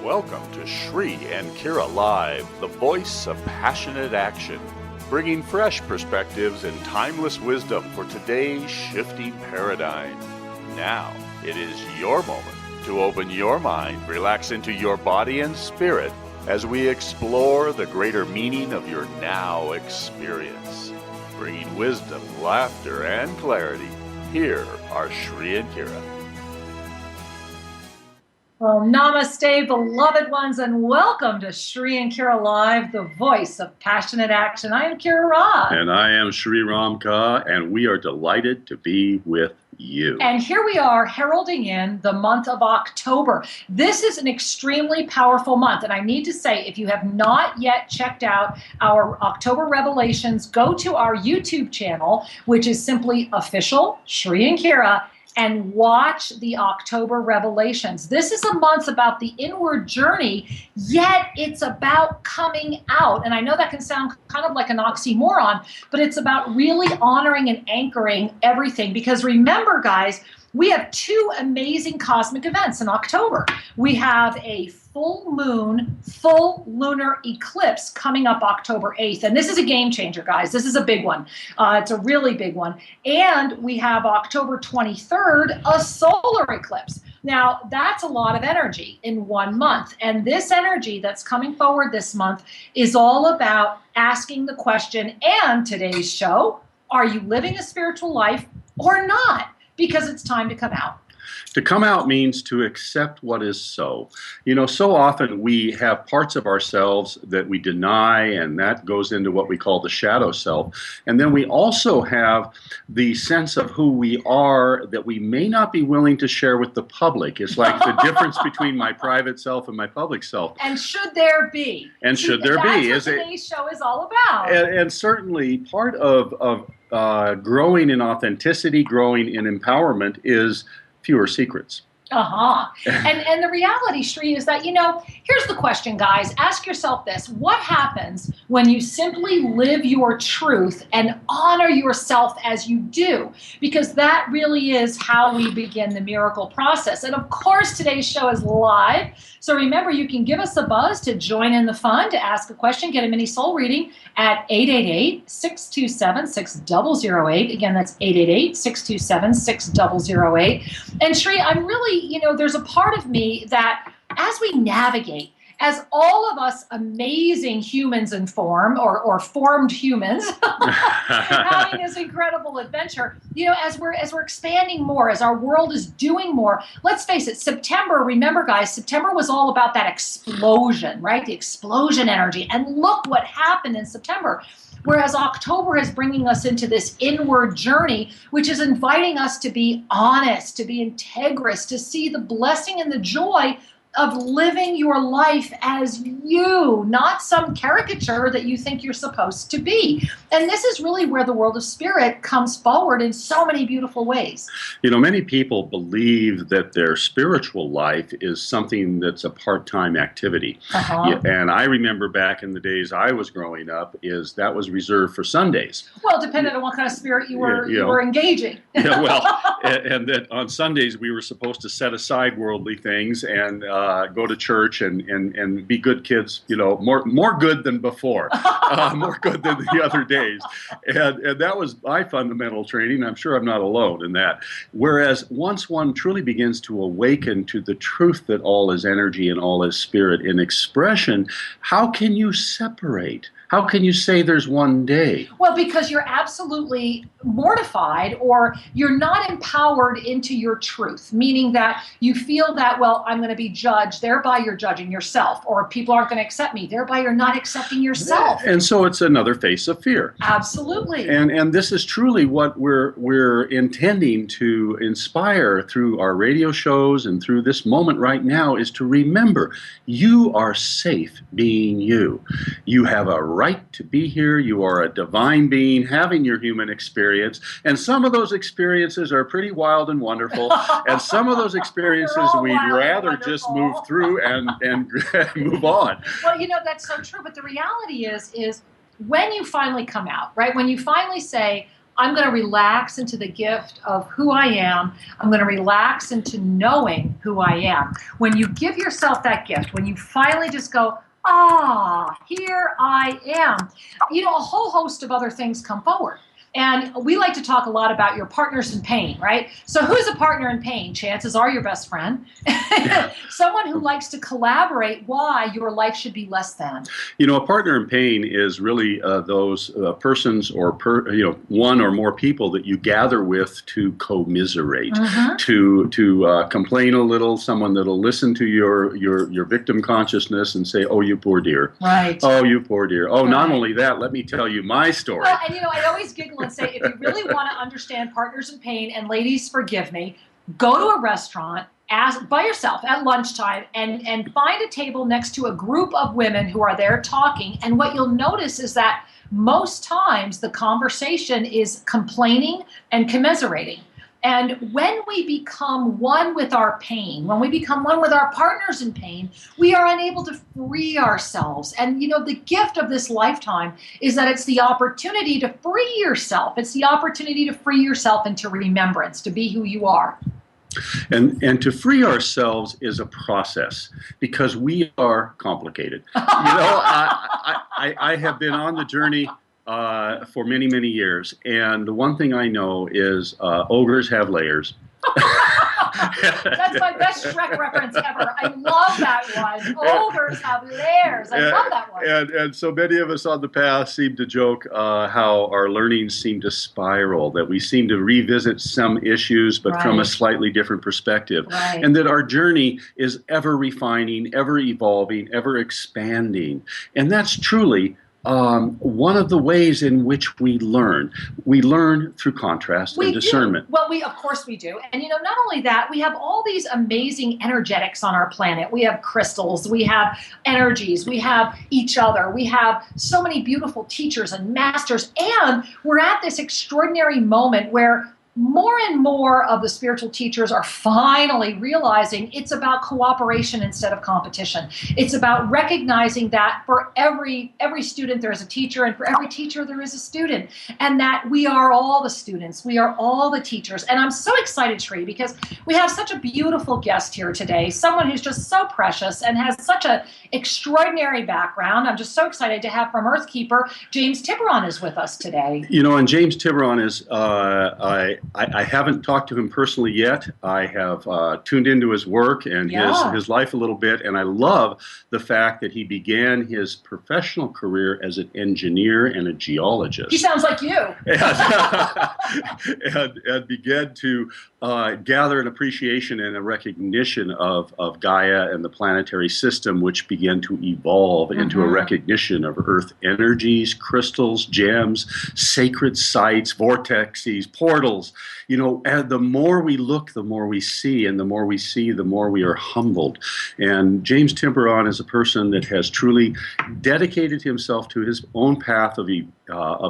Welcome to Shri and Kira Live, the voice of passionate action, bringing fresh perspectives and timeless wisdom for today's shifting paradigm. Now, it is your moment to open your mind, relax into your body and spirit as we explore the greater meaning of your now experience. Bringing wisdom, laughter, and clarity, here are Shri and Kira. Well, namaste, beloved ones, and welcome to Shri and Kira Live, the voice of passionate action. I am Kira Ra. And I am Shri Ramka, and we are delighted to be with you. And here we are heralding in the month of October. This is an extremely powerful month. And I need to say, if you have not yet checked out our October revelations, go to our YouTube channel, which is simply official Shri and Kira, and watch the October revelations. This is a month about the inward journey, yet it's about coming out. And I know that can sound kind of like an oxymoron, but it's about really honoring and anchoring everything. Because remember, guys, we have two amazing cosmic events in October. We have a full moon, full lunar eclipse coming up October 8th. And this is a game changer, guys. This is a big one. It's a really big one. And we have October 23rd, a solar eclipse. Now, that's a lot of energy in 1 month. And this energy that's coming forward this month is all about asking the question, and today's show, are you living a spiritual life or not? Because it's time to come out. To come out means to accept what is so. You know, so often we have parts of ourselves that we deny, and that goes into what we call the shadow self. And then we also have the sense of who we are that we may not be willing to share with the public. It's like the difference between my private self and my public self. And should there be? And should there be? That's what today's show is all about. And certainly part of growing in authenticity, growing in empowerment is fewer secrets. And the reality, Shri, is that, here's the question, guys. Ask yourself this. What happens when you simply live your truth and honor yourself as you do? Because that really is how we begin the miracle process. And of course, today's show is live. So remember, you can give us a buzz to join in the fun, to ask a question, get a mini soul reading at 888-627-6008. Again, that's 888-627-6008. And Shri, I'm really, there's a part of me that as we navigate, as all of us amazing humans in form, or formed humans, having this incredible adventure, as we're expanding more, as our world is doing more, let's face it, September, remember guys, September was all about that explosion, right? The explosion energy. And look what happened in September. Whereas October is bringing us into this inward journey, which is inviting us to be honest, to be integrous, to see the blessing and the joy of living your life as you, not some caricature that you think you're supposed to be. And this is really where the world of spirit comes forward in so many beautiful ways. Many people believe that their spiritual life is something that's a part-time activity. And I remember back in the days I was growing up, that was reserved for Sundays. Well, depending on what kind of spirit you were engaging. And that on Sundays we were supposed to set aside worldly things and go to church and be good kids, more good than before, more good than the other days. And that was my fundamental training. I'm sure I'm not alone in that. Whereas once one truly begins to awaken to the truth that all is energy and all is spirit in expression, how can you separate? How can you say there's one day? Well, because you're absolutely mortified, or you're not empowered into your truth, meaning that you feel that, well, I'm going to be judged, thereby you're judging yourself, or people aren't going to accept me, thereby you're not accepting yourself. And so it's another face of fear. Absolutely. And this is truly what we're intending to inspire through our radio shows and through this moment right now, is to remember you are safe being you. You have a right to be here. You are a divine being having your human experience. And some of those experiences are pretty wild and wonderful. And some of those experiences we'd rather just move through and move on. Well, that's so true. But the reality is when you finally come out, right? When you finally say, I'm going to relax into the gift of who I am. I'm going to relax into knowing who I am. When you give yourself that gift, when you finally just go, here I am, a whole host of other things come forward. And we like to talk a lot about your partners in pain, right? So who's a partner in pain? Chances are your best friend. Someone who likes to collaborate why your life should be less than. A partner in pain is really those persons or one or more people that you gather with to commiserate, to complain a little, someone that'll listen to your victim consciousness and say, oh, you poor dear. Right. Oh, you poor dear. Oh, not only that, let me tell you my story. Well, and I always giggle and say, if you really want to understand partners in pain, and ladies, forgive me, go to a restaurant by yourself at lunchtime and find a table next to a group of women who are there talking. And what you'll notice is that most times the conversation is complaining and commiserating. And when we become one with our pain, when we become one with our partners in pain, we are unable to free ourselves. And, the gift of this lifetime is that it's the opportunity to free yourself. It's the opportunity to free yourself into remembrance, to be who you are. And to free ourselves is a process because we are complicated. I have been on the journey for many, many years. And the one thing I know is ogres have layers. That's my best Shrek reference ever. I love that one. Ogres have layers. I love that one. And so many of us on the path seem to joke how our learnings seem to spiral, that we seem to revisit some issues, but from a slightly different perspective. Right. And that our journey is ever refining, ever evolving, ever expanding. And that's truly one of the ways in which we learn. We learn through contrast and discernment. Well, of course we do. And not only that, we have all these amazing energetics on our planet. We have crystals, we have energies, we have each other, we have so many beautiful teachers and masters. And we're at this extraordinary moment where more and more of the spiritual teachers are finally realizing it's about cooperation instead of competition. It's about recognizing that for every student there is a teacher, and for every teacher there is a student, and that we are all the students, we are all the teachers. And I'm so excited, Tree, because we have such a beautiful guest here today, someone who's just so precious and has such an extraordinary background. I'm just so excited to have from Earthkeeper, James Tyberron is with us today. And James Tyberron is, I haven't talked to him personally yet. I have tuned into his work and his life a little bit, and I love the fact that he began his professional career as an engineer and a geologist. He sounds like you. and began to gather an appreciation and a recognition of Gaia and the planetary system, which began to evolve into a recognition of Earth energies, crystals, gems, sacred sites, vortexes, portals. And the more we look, the more we see, and the more we see, the more we are humbled. And James Tyberron is a person that has truly dedicated himself to his own path of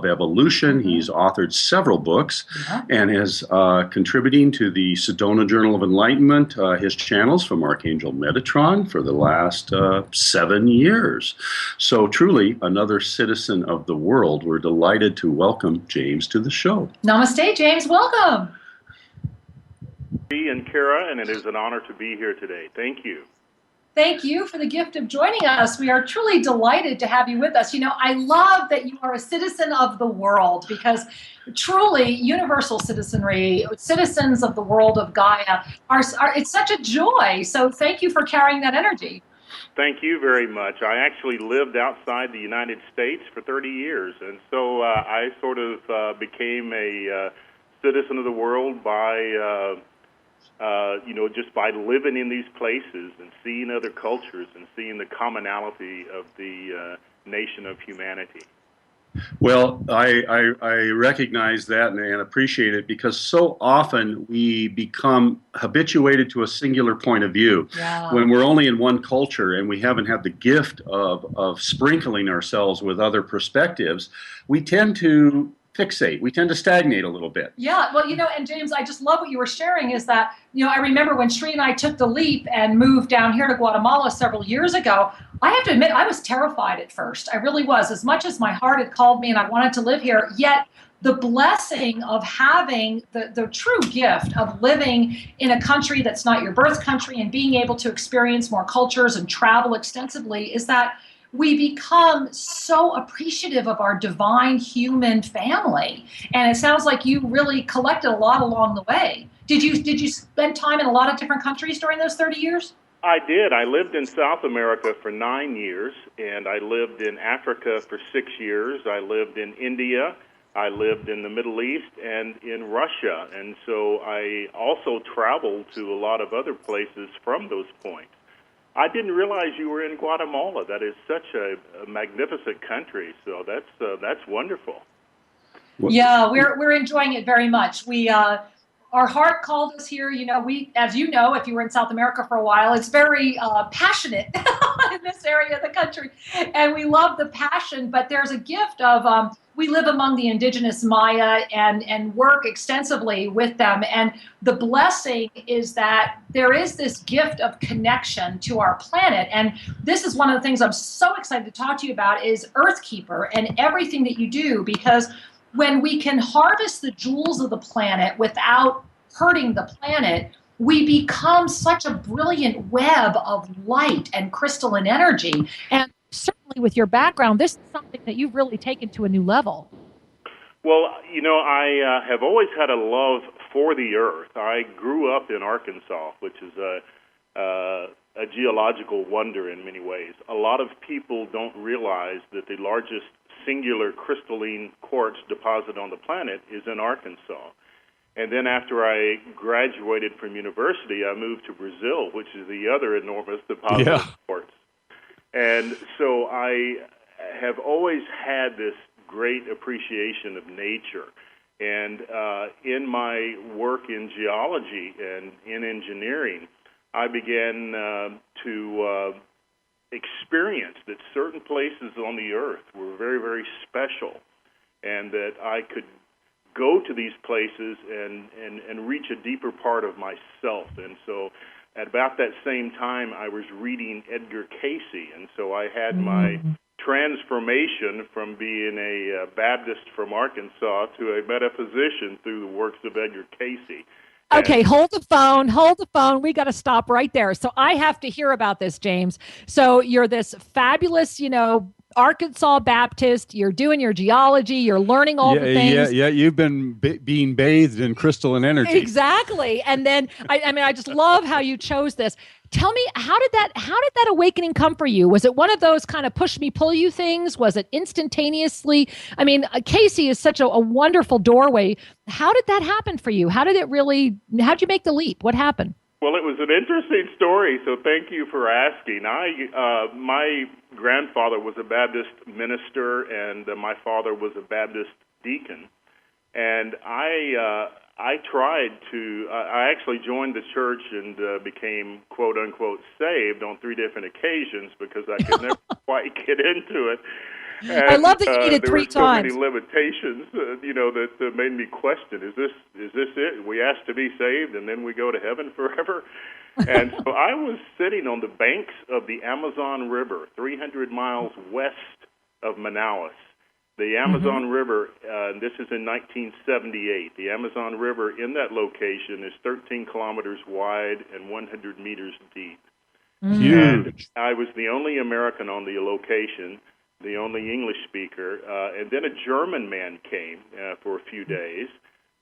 evolution. He's authored several books and is contributing to the Sedona Journal of Enlightenment, his channels from Archangel Metatron for the last 7 years. So truly another citizen of the world. We're delighted to welcome James to the show. Namaste, James. Welcome. And Kara, and it is an honor to be here today. Thank you. Thank you for the gift of joining us. We are truly delighted to have you with us. I love that you are a citizen of the world, because truly universal citizenry, citizens of the world of Gaia, it's such a joy. So thank you for carrying that energy. Thank you very much. I actually lived outside the United States for 30 years, and so I sort of became a citizen of the world by just by living in these places and seeing other cultures and seeing the commonality of the nation of humanity. Well, I recognize that and appreciate it, because so often we become habituated to a singular point of view when we're only in one culture and we haven't had the gift of sprinkling ourselves with other perspectives. We tend to fixate. We tend to stagnate a little bit. Yeah, well, and James, I just love what you were sharing is that, I remember when Sri and I took the leap and moved down here to Guatemala several years ago, I have to admit, I was terrified at first. I really was. As much as my heart had called me and I wanted to live here, yet the blessing of having the true gift of living in a country that's not your birth country and being able to experience more cultures and travel extensively is that we become so appreciative of our divine human family. And it sounds like you really collected a lot along the way. Did you spend time in a lot of different countries during those 30 years? I did. I lived in South America for 9 years, and I lived in Africa for 6 years. I lived in India. I lived in the Middle East and in Russia. And so I also traveled to a lot of other places from those points. I didn't realize you were in Guatemala. That is such a magnificent country. So that's wonderful. Yeah, we're enjoying it very much. Our heart called us here. You know, as you know, if you were in South America for a while, it's very passionate in this area of the country, and we love the passion. But there's a gift of we live among the indigenous Maya and work extensively with them, and the blessing is that there is this gift of connection to our planet. And this is one of the things I'm so excited to talk to you about is Earthkeeper and everything that you do, because when we can harvest the jewels of the planet without hurting the planet, we become such a brilliant web of light and crystalline energy. And certainly with your background, this is something that you've really taken to a new level. Well, you know, I have always had a love for the earth. I grew up in Arkansas, which is a geological wonder in many ways. A lot of people don't realize that the largest singular crystalline quartz deposit on the planet is in Arkansas. And then after I graduated from university, I moved to Brazil, which is the other enormous deposit of quartz. And so I have always had this great appreciation of nature. And in my work in geology and in engineering, I began to experience that certain places on the earth were very, very special, and that I could go to these places and reach a deeper part of myself. And so at about that same time, I was reading Edgar Cayce, and so I had my transformation from being a Baptist from Arkansas to a metaphysician through the works of Edgar Cayce. Okay, hold the phone. We got to stop right there. So I have to hear about this, James. So you're this fabulous, Arkansas Baptist. You're doing your geology. You're learning all the things. Yeah. You've been being bathed in crystalline energy. Exactly. And then, I just love how you chose this. Tell me, how did that awakening come for you? Was it one of those kind of push me, pull you things? Was it instantaneously? Cayce is such a wonderful doorway. How did that happen for you? How'd you make the leap? What happened? Well, it was an interesting story, so thank you for asking. My grandfather was a Baptist minister, and my father was a Baptist deacon. And I actually joined the church and became, quote unquote, saved on 3 different occasions because I could never quite get into it. And, I love that you needed 3 times. There were so many limitations, that made me question, is this it? We asked to be saved and then we go to heaven forever? And so I was sitting on the banks of the Amazon River, 300 miles west of Manaus. The Amazon River, this is in 1978. The Amazon River in that location is 13 kilometers wide and 100 meters deep. Huge. And I was the only American on the location, the only English speaker, and then a German man came for a few days,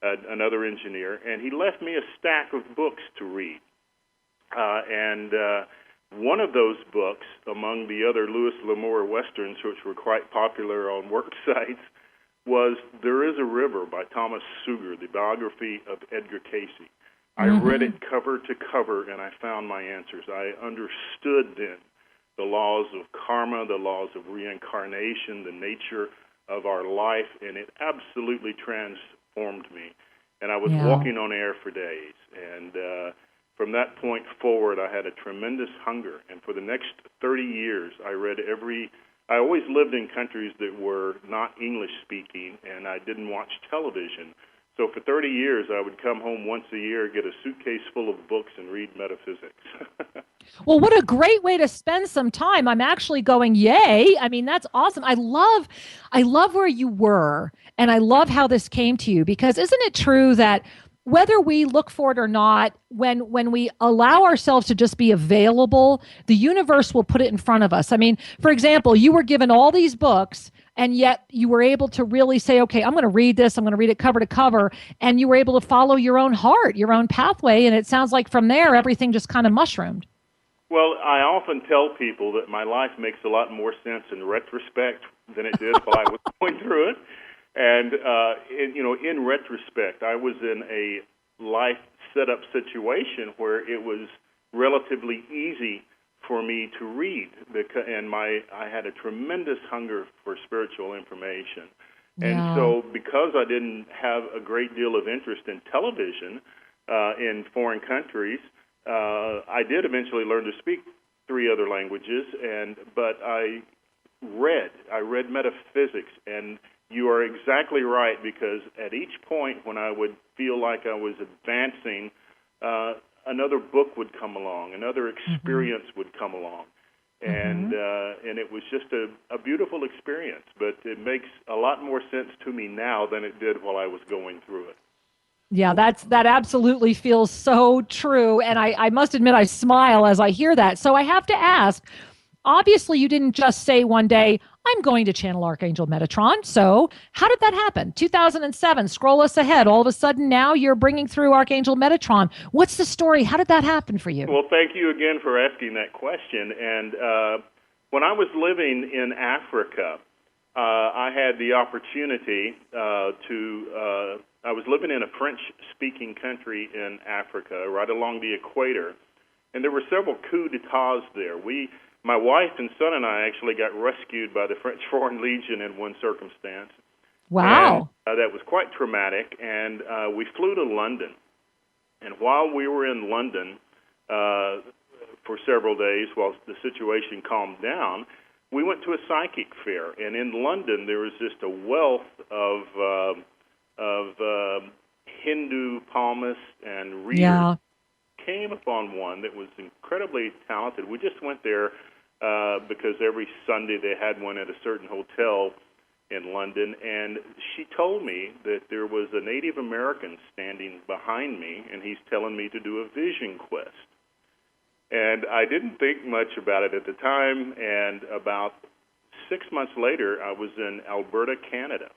another engineer, and he left me a stack of books to read. One of those books, among the other Louis L'Amour Westerns, which were quite popular on work sites, was There Is a River by Thomas Suger, the biography of Edgar Cayce. I read it cover to cover, and I found my answers. I understood then the laws of karma, the laws of reincarnation, the nature of our life, and it absolutely transformed me. And I was walking on air for days. And from that point forward, I had a tremendous hunger. And for the next 30 years, I always lived in countries that were not English-speaking, and I didn't watch television. So for 30 years, I would come home once a year, get a suitcase full of books, and read metaphysics. Well, what a great way to spend some time. I'm actually going, yay. I mean, that's awesome. I love where you were, and I love how this came to you, because isn't it true that whether we look for it or not, when we allow ourselves to just be available, the universe will put it in front of us. I mean, for example, you were given all these books, and yet you were able to really say, okay, I'm going to read this. I'm going to read it cover to cover. And you were able to follow your own heart, your own pathway. And it sounds like from there, everything just kind of mushroomed. Well, I often tell people that my life makes a lot more sense in retrospect than it did while I was going through it. And, in retrospect, I was in a life set-up situation where it was relatively easy for me to read, and I had a tremendous hunger for spiritual information. And so because I didn't have a great deal of interest in television in foreign countries, I did eventually learn to speak 3 other languages, but I read metaphysics, and you are exactly right, because at each point when I would feel like I was advancing, another book would come along, another experience would come along, and it was just a beautiful experience. But it makes a lot more sense to me now than it did while I was going through it. Yeah, that absolutely feels so true. And I must admit, I smile as I hear that. So I have to ask, obviously, you didn't just say one day, I'm going to channel Archangel Metatron. So how did that happen? 2007, scroll us ahead. All of a sudden now you're bringing through Archangel Metatron. What's the story? How did that happen for you? Well, thank you again for asking that question. And when I was living in Africa, I had the opportunity I was living in a French-speaking country in Africa, right along the equator, and there were several coups d'etats there. My wife and son and I actually got rescued by the French Foreign Legion in one circumstance. Wow. And, that was quite traumatic, and we flew to London. And while we were in London for several days, while the situation calmed down, we went to a psychic fair. And in London, there was just a wealth of Hindu palmists and readers. Yeah. Came upon one that was incredibly talented. We just went there because every Sunday they had one at a certain hotel in London, and she told me that there was a Native American standing behind me, and he's telling me to do a vision quest. And I didn't think much about it at the time, and about 6 months later, I was in Alberta, Canada.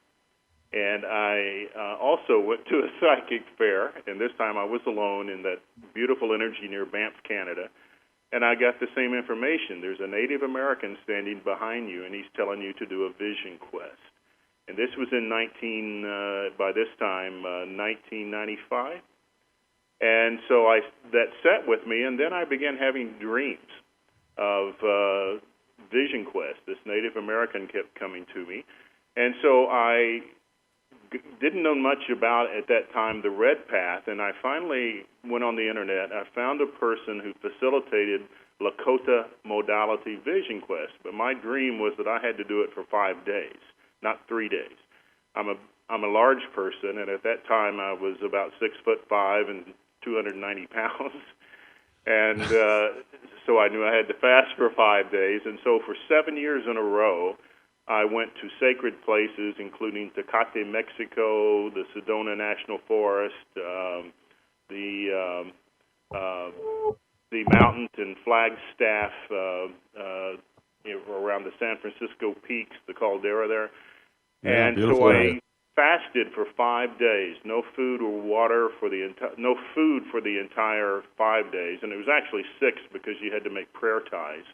And I also went to a psychic fair, and this time I was alone in that beautiful energy near Banff, Canada, and I got the same information. There's a Native American standing behind you, and he's telling you to do a vision quest. And this was in 1995. And so that sat with me, and then I began having dreams of vision quest. This Native American kept coming to me, and so I didn't know much about, at that time, the Red Path, and I finally went on the internet. I found a person who facilitated Lakota modality vision quest, but my dream was that I had to do it for 5 days, not 3 days. I'm a large person, and at that time I was about 6'5" and 290 pounds, and so I knew I had to fast for 5 days, and so for 7 years in a row, I went to sacred places, including Tecate, Mexico, the Sedona National Forest, the mountains in Flagstaff, around the San Francisco peaks, the caldera there. Yeah, and so I fasted for 5 days, no food or water for the entire 5 days, and it was actually 6 because you had to make prayer ties.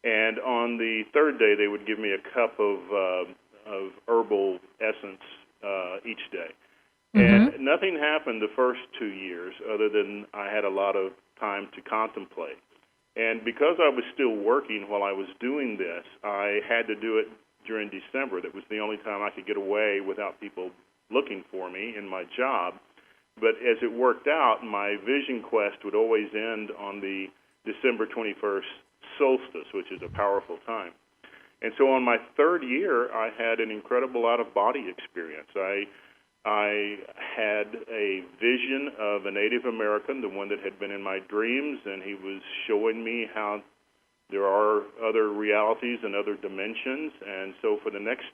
And on the third day, they would give me a cup of herbal essence each day. And nothing happened the first 2 years other than I had a lot of time to contemplate. And because I was still working while I was doing this, I had to do it during December. That was the only time I could get away without people looking for me in my job. But as it worked out, my vision quest would always end on the December 21st solstice, which is a powerful time. And so on my third year, I had an incredible out-of-body experience. I I had a vision of a Native American, the one that had been in my dreams, and he was showing me how there are other realities and other dimensions. And so for the next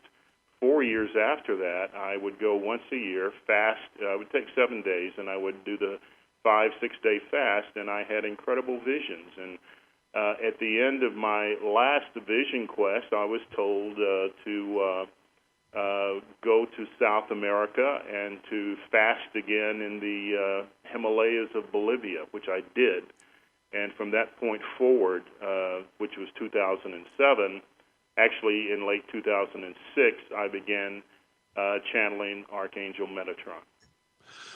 4 years after that, I would go once a year, fast. I would take 7 days, and I would do the 5-6 day fast, and I had incredible visions. And at the end of my last vision quest, I was told to go to South America and to fast again in the Himalayas of Bolivia, which I did. And from that point forward, which was 2007, actually in late 2006, I began channeling Archangel Metatron.